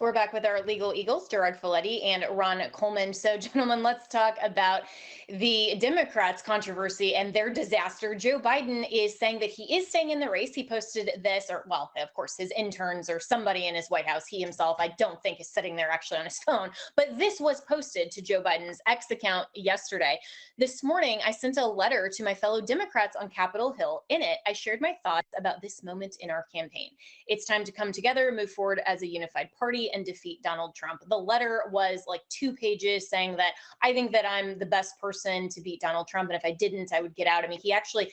We're back with our legal eagles, Gerard Folletti and Ron Coleman. So, gentlemen, let's talk about the Democrats' controversy and their disaster. Joe Biden is saying that he is staying in the race. He posted this, or, well, of course, his interns or somebody in his White House. He himself, I don't think, is sitting there actually on his phone. But this was posted to Joe Biden's X account yesterday. This morning, I sent a letter to my fellow Democrats on Capitol Hill. In it, I shared my thoughts about this moment in our campaign. It's time to come together, move forward as a unified party, and defeat Donald Trump. The letter was like 2 pages saying that I think that I'm the best person to beat Donald Trump, and if I didn't, I would get out. I mean, he actually,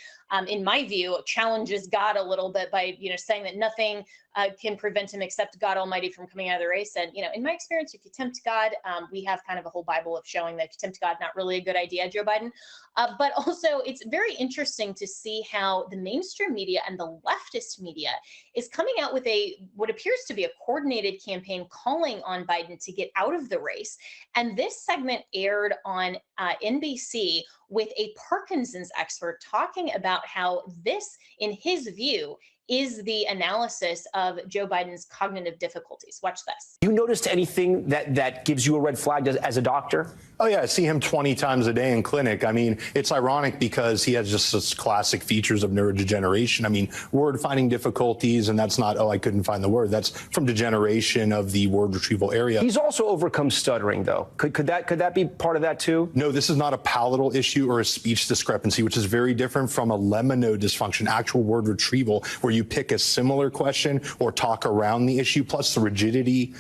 in my view, challenges God a little bit by, saying that nothing can prevent him except God Almighty from coming out of the race. And, in my experience, if you tempt God, we have kind of a whole Bible of showing that if you tempt God, not really a good idea, Joe Biden. But also, it's very interesting to see how the mainstream media and the leftist media is coming out with what appears to be a coordinated campaign calling on Biden to get out of the race. And this segment aired on NBC with a Parkinson's expert talking about how this, in his view, is the analysis of Joe Biden's cognitive difficulties. Watch this. You noticed anything that gives you a red flag as a doctor? Oh, yeah. I see him 20 times a day in clinic. I mean, it's ironic because he has just such classic features of neurodegeneration. I mean, word finding difficulties, and that's not, I couldn't find the word. That's from degeneration of the word retrieval area. He's also overcome stuttering, though. Could that be part of that, too? No, this is not a palatal issue or a speech discrepancy, which is very different from a lemino dysfunction, actual word retrieval, where you pick a similar question or talk around the issue, plus the rigidity,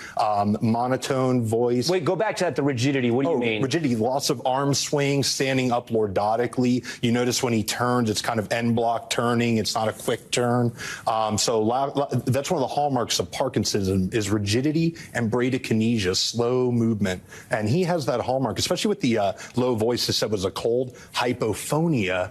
monotone voice. Wait, go back to that, the rigidity. What do you mean? Rigidity, loss of arm swing, standing up lordotically. You notice when he turns, it's kind of en bloc turning. It's not a quick turn. So that's one of the hallmarks of Parkinsonism is rigidity and bradykinesia, slow movement. And he has that hallmark, especially with the low voice that said was a cold hypophonia.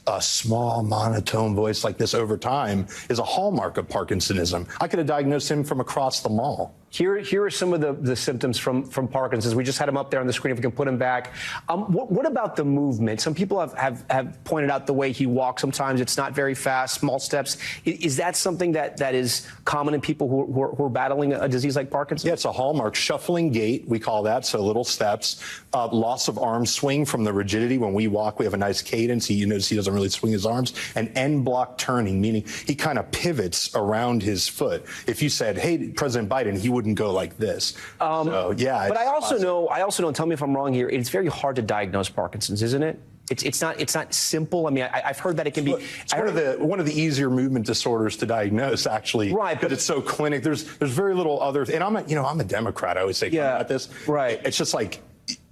A small monotone voice like this over time is a hallmark of Parkinsonism. I could have diagnosed him from across the mall. Here are some of the symptoms from Parkinson's. We just had him up there on the screen. If we can put him back. What about the movement? Some people have pointed out the way he walks. Sometimes it's not very fast, small steps. Is that something that is common in people who are battling a disease like Parkinson's? Yeah, it's a hallmark. Shuffling gait, we call that, so little steps. Loss of arm swing from the rigidity. When we walk, we have a nice cadence. You notice he doesn't really swing his arms. And en bloc turning, meaning he kind of pivots around his foot. If you said, hey, President Biden, he wouldn't go like this. So, yeah. But I also know, and tell me if I'm wrong here, it's very hard to diagnose Parkinson's, isn't it? It's not simple. I mean, I've heard that it can be. It's one of the easier movement disorders to diagnose, actually. Right, but it's so clinic. There's very little other. And I'm a Democrat. I always say about this. Right. It's just like,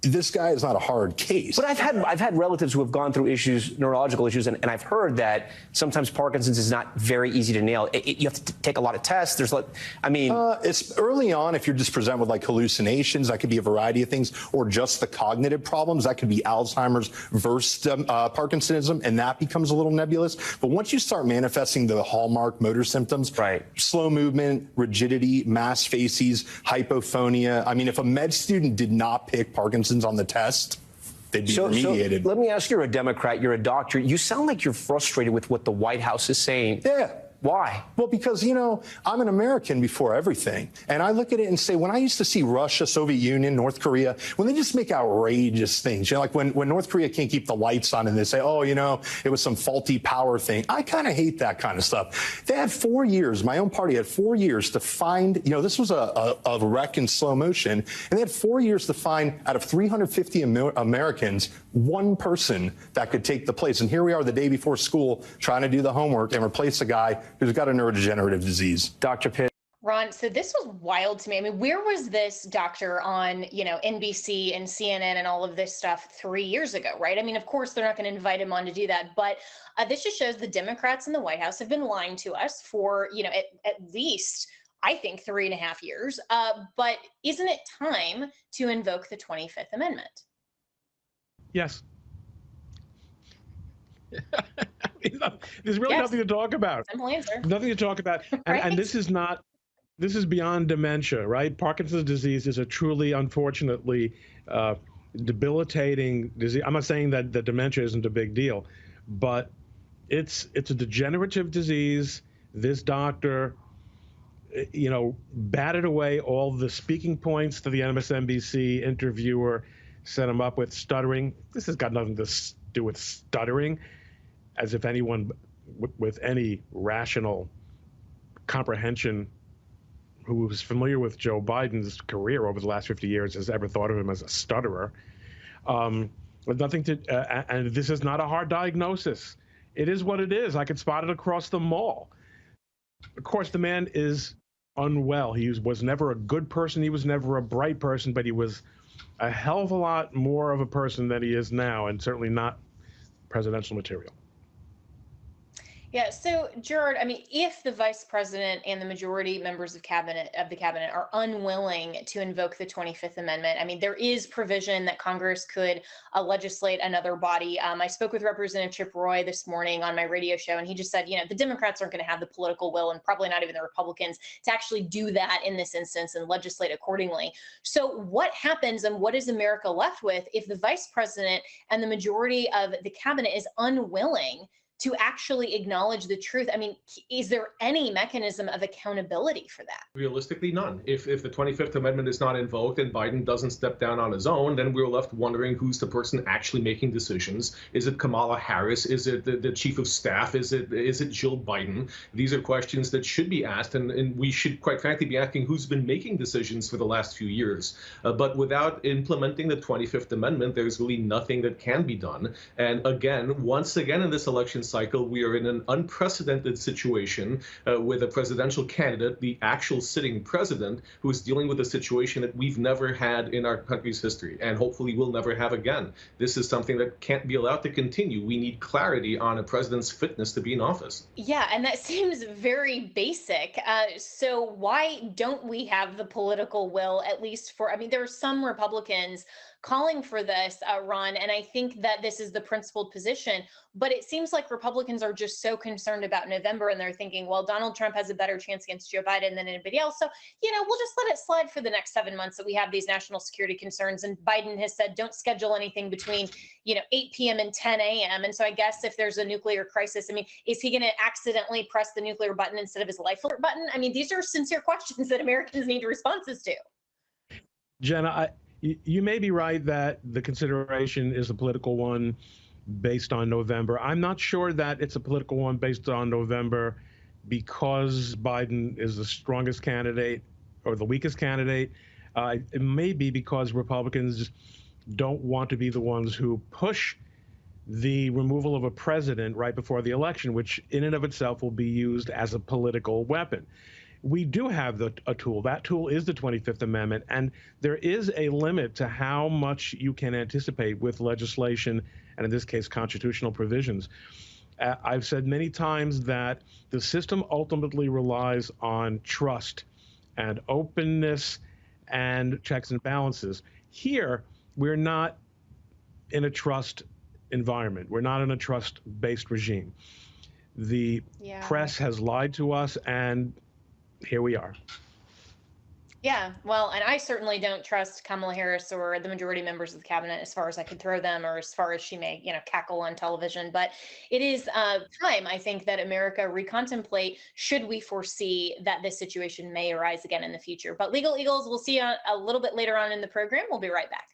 this guy is not a hard case. But I've had relatives who have gone through neurological issues, and I've heard that sometimes Parkinson's is not very easy to nail. You have to take a lot of tests. It's early on. If you're just presented with like hallucinations, that could be a variety of things, or just the cognitive problems. That could be Alzheimer's versus Parkinsonism, and that becomes a little nebulous. But once you start manifesting the hallmark motor symptoms, right? Slow movement, rigidity, mass facies, hypophonia. I mean, if a med student did not pick Parkinson's on the test, they'd be remediated. So let me ask you, you're a Democrat, you're a doctor. You sound like you're frustrated with what the White House is saying. Yeah. Why? Well, because, I'm an American before everything. And I look at it and say, when I used to see Russia, Soviet Union, North Korea, when they just make outrageous things, like when North Korea can't keep the lights on and they say, it was some faulty power thing. I kind of hate that kind of stuff. They had 4 years, my own party had 4 years to find, this was a wreck in slow motion. And they had 4 years to find out of 350 Americans, one person that could take the place. And here we are the day before school trying to do the homework and replace a guy who's got a neurodegenerative disease. Dr. Pitt. Ron, so this was wild to me. I mean, where was this doctor on, NBC and CNN and all of this stuff 3 years ago, right? I mean, of course, they're not going to invite him on to do that. But this just shows the Democrats in the White House have been lying to us for, at least, I think, 3.5 years. But isn't it time to invoke the 25th Amendment? Yes. There's really nothing to talk about. Simple answer. Nothing to talk about. And this is beyond dementia, right? Parkinson's disease is a truly, unfortunately, debilitating disease. I'm not saying that the dementia isn't a big deal, but it's a degenerative disease. This doctor batted away all the speaking points to the MSNBC interviewer, set him up with stuttering. This has got nothing to do with stuttering, as if anyone with any rational comprehension who was familiar with Joe Biden's career over the last 50 years has ever thought of him as a stutterer. With nothing to, and this is not a hard diagnosis. It is what it is. I could spot it across the mall. Of course, the man is unwell. He was never a good person. He was never a bright person, but he was a hell of a lot more of a person than he is now, and certainly not presidential material. Yeah. So, Gerard, I mean, if the vice president and the majority members of the cabinet are unwilling to invoke the 25th Amendment, I mean, there is provision that Congress could legislate another body. I spoke with Representative Chip Roy this morning on my radio show, and he just said, the Democrats aren't going to have the political will, and probably not even the Republicans, to actually do that in this instance and legislate accordingly. So what happens and what is America left with if the vice president and the majority of the cabinet is unwilling to actually acknowledge the truth? I mean, is there any mechanism of accountability for that? Realistically, none. If the 25th Amendment is not invoked and Biden doesn't step down on his own, then we're left wondering who's the person actually making decisions. Is it Kamala Harris? Is it the chief of staff? Is it Jill Biden? These are questions that should be asked, and we should, quite frankly, be asking who's been making decisions for the last few years. But without implementing the 25th Amendment, there's really nothing that can be done. And again, once again in this election cycle, we are in an unprecedented situation with a presidential candidate, the actual sitting president, who is dealing with a situation that we've never had in our country's history and hopefully will never have again. This is something that can't be allowed to continue. We need clarity on a president's fitness to be in office. Yeah, and that seems very basic. So why don't we have the political will, at least for, I mean, there are some Republicans calling for this, Ron, and I think that this is the principled position. But it seems like Republicans are just so concerned about November, and they're thinking, well, Donald Trump has a better chance against Joe Biden than anybody else. So, we'll just let it slide for the next 7 months that we have these national security concerns. And Biden has said, don't schedule anything between, 8 p.m. and 10 a.m. And so I guess if there's a nuclear crisis, I mean, is he going to accidentally press the nuclear button instead of his life alert button? I mean, these are sincere questions that Americans need responses to. Jenna, you may be right that the consideration is a political one based on November. I'm not sure that it's a political one based on November because Biden is the strongest candidate or the weakest candidate. It may be because Republicans don't want to be the ones who push the removal of a president right before the election, which in and of itself will be used as a political weapon. We do have a tool. That tool is the 25th Amendment, and there is a limit to how much you can anticipate with legislation, and in this case, constitutional provisions. I've said many times that the system ultimately relies on trust and openness and checks and balances. Here, we're not in a trust environment. We're not in a trust-based regime. The press has lied to us, and here we are. Yeah, well, and I certainly don't trust Kamala Harris or the majority members of the cabinet as far as I could throw them or as far as she may, cackle on television. But it is time, I think, that America recontemplate should we foresee that this situation may arise again in the future. But Legal Eagles, we'll see you a little bit later on in the program. We'll be right back.